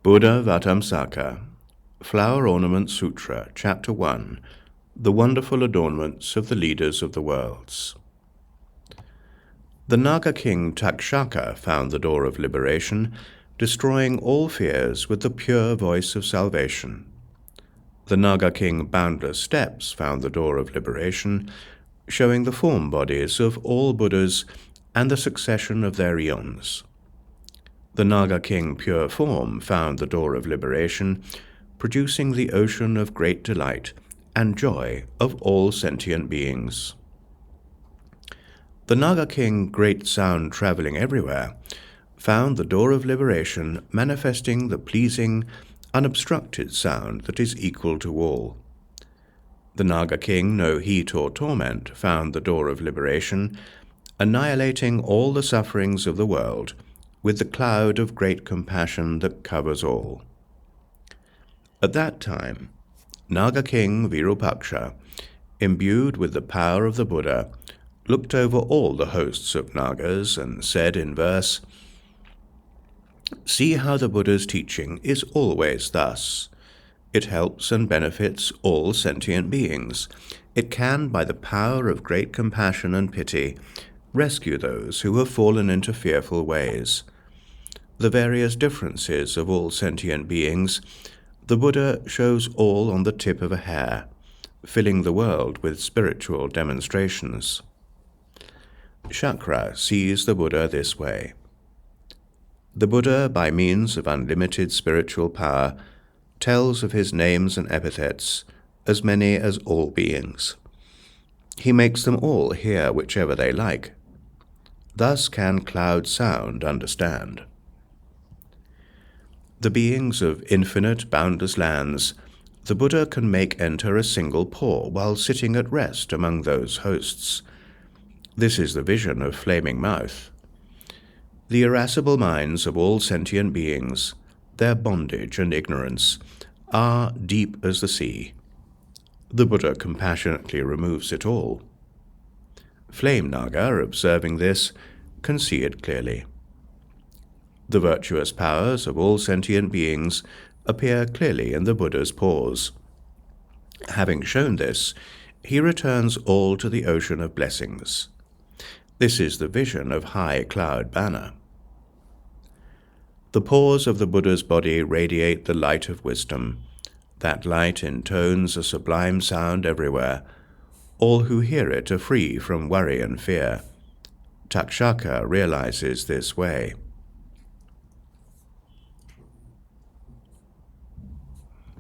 Buddhāvataṃsaka, Flower Ornament Sutra, Chapter 1, The Wonderful Adornments of the Leaders of the Worlds. The Naga king Takshaka found the door of liberation, destroying all fears with the pure voice of salvation. The Naga king Boundless Steps found the door of liberation, showing the form bodies of all Buddhas and the succession of their eons. The Naga king Pure Form found the door of liberation, producing the ocean of great delight and joy of all sentient beings. The Naga king Great Sound Traveling Everywhere found the door of liberation, manifesting the pleasing, unobstructed sound that is equal to all. The Naga king No Heat or Torment found the door of liberation, annihilating all the sufferings of the world with the cloud of great compassion that covers all. At that time, Naga king Virupaksha, imbued with the power of the Buddha, looked over all the hosts of Nagas and said in verse, "See how the Buddha's teaching is always thus. It helps and benefits all sentient beings. It can, by the power of great compassion and pity, rescue those who have fallen into fearful ways. The various differences of all sentient beings, the Buddha shows all on the tip of a hair, filling the world with spiritual demonstrations." Shakra sees the Buddha this way. The Buddha, by means of unlimited spiritual power, tells of his names and epithets, as many as all beings. He makes them all hear whichever they like. Thus can Cloud Sound understand. The beings of infinite, boundless lands, the Buddha can make enter a single pore while sitting at rest among those hosts. This is the vision of Flaming Mouth. The irascible minds of all sentient beings, their bondage and ignorance, are deep as the sea. The Buddha compassionately removes it all. Flame Naga, observing this, can see it clearly. The virtuous powers of all sentient beings appear clearly in the Buddha's pores. Having shown this, he returns all to the ocean of blessings. This is the vision of High Cloud Banner. The pores of the Buddha's body radiate the light of wisdom. That light intones a sublime sound everywhere. All who hear it are free from worry and fear. Takshaka realizes this way.